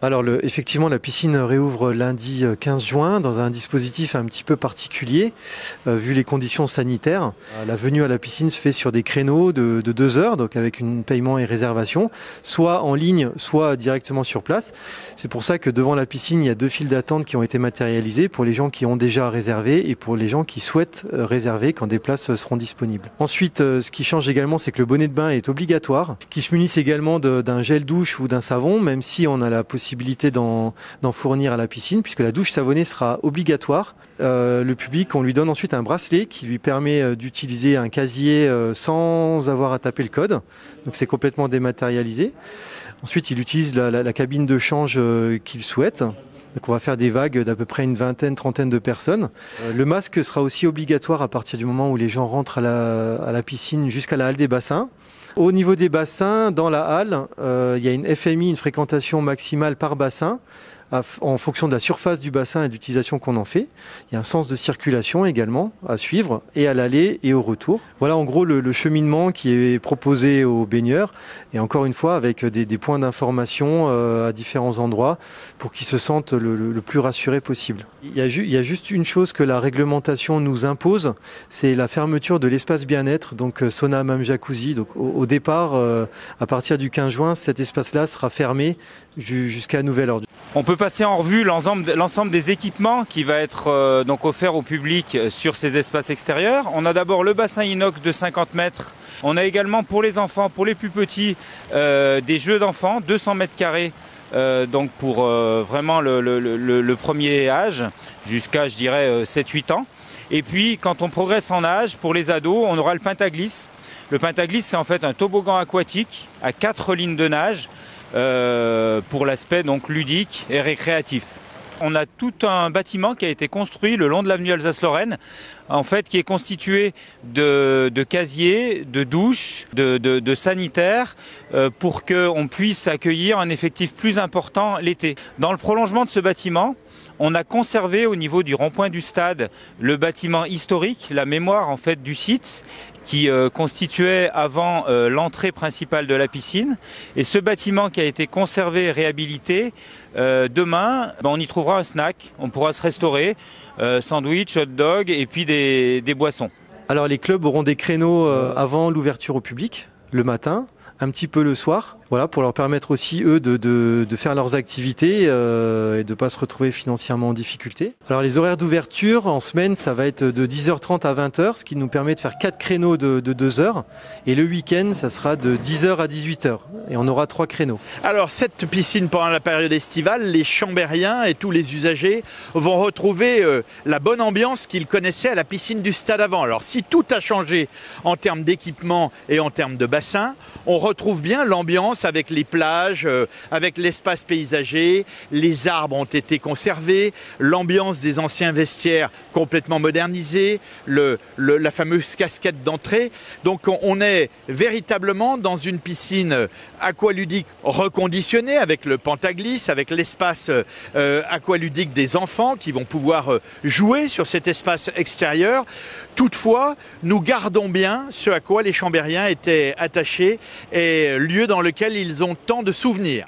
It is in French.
Alors effectivement, la piscine réouvre lundi 15 juin dans un dispositif un petit peu particulier, vu les conditions sanitaires. La venue à la piscine se fait sur des créneaux de 2 heures, donc avec un paiement et réservation, soit en ligne, soit directement sur place. C'est pour ça que devant la piscine, il y a 2 files d'attente qui ont été matérialisées pour les gens qui ont déjà réservé et pour les gens qui souhaitent réserver quand des places seront disponibles. Ensuite, ce qui change également, c'est que le bonnet de bain est obligatoire, qui se munisse également d'un gel douche ou d'un savon, même si on a la possibilité d'en fournir à la piscine, puisque la douche savonnée sera obligatoire. Le public, on lui donne ensuite un bracelet qui lui permet d'utiliser un casier sans avoir à taper le code. Donc c'est complètement dématérialisé. Ensuite, il utilise la cabine de change qu'il souhaite. Donc on va faire des vagues d'à peu près une vingtaine, trentaine de personnes. Le masque sera aussi obligatoire à partir du moment où les gens rentrent à la piscine jusqu'à la halle des bassins. Au niveau des bassins, dans la halle, il y a une FMI, une fréquentation maximale par bassin, en fonction de la surface du bassin et de l'utilisation qu'on en fait. Il y a un sens de circulation également à suivre, et à l'aller et au retour. Voilà en gros le cheminement qui est proposé aux baigneurs, et encore une fois avec des points d'information à différents endroits pour qu'ils se sentent le plus rassurés possible. Il y a juste une chose que la réglementation nous impose, c'est la fermeture de l'espace bien-être, donc sauna, hammam, jacuzzi. Donc au départ, à partir du 15 juin, cet espace-là sera fermé jusqu'à nouvel ordre. On peut passer en revue l'ensemble des équipements qui va être donc offert au public sur ces espaces extérieurs. On a d'abord le bassin inox de 50 mètres. On a également pour les enfants, pour les plus petits, des jeux d'enfants, 200 mètres carrés. Donc pour vraiment le premier âge, jusqu'à je dirais 7-8 ans. Et puis quand on progresse en âge, pour les ados, on aura le pentaglisse. Le pentaglisse, c'est en fait un toboggan aquatique à 4 lignes de nage, pour l'aspect donc ludique et récréatif. On a tout un bâtiment qui a été construit le long de l'avenue Alsace-Lorraine, en fait, qui est constitué de casiers, de douches, de sanitaires, pour qu'on puisse accueillir un effectif plus important l'été. Dans le prolongement de ce bâtiment, on a conservé au niveau du rond-point du stade le bâtiment historique, la mémoire en fait du site, qui constituait avant l'entrée principale de la piscine. Et ce bâtiment qui a été conservé et réhabilité, demain, on y trouvera un snack, on pourra se restaurer, sandwich, hot dog et puis des boissons. Alors les clubs auront des créneaux avant l'ouverture au public, le matin, un petit peu le soir, voilà, pour leur permettre aussi eux de faire leurs activités et de pas se retrouver financièrement en difficulté. Alors les horaires d'ouverture en semaine, ça va être de 10h30 à 20h, ce qui nous permet de faire 4 créneaux de 2 heures, et le week-end ça sera de 10h à 18h et on aura 3 créneaux. Alors cette piscine pendant la période estivale, les Chambériens et tous les usagers vont retrouver la bonne ambiance qu'ils connaissaient à la piscine du stade avant. Alors si tout a changé en termes d'équipement et en termes de bassin, on retrouve bien l'ambiance avec les plages, avec l'espace paysager, les arbres ont été conservés, l'ambiance des anciens vestiaires complètement modernisée, la fameuse casquette d'entrée. Donc on est véritablement dans une piscine aqualudique reconditionnée avec le pentaglisse, avec l'espace aqualudique des enfants qui vont pouvoir jouer sur cet espace extérieur. Toutefois, nous gardons bien ce à quoi les Chambériens étaient attachés et lieu dans lequel ils ont tant de souvenirs.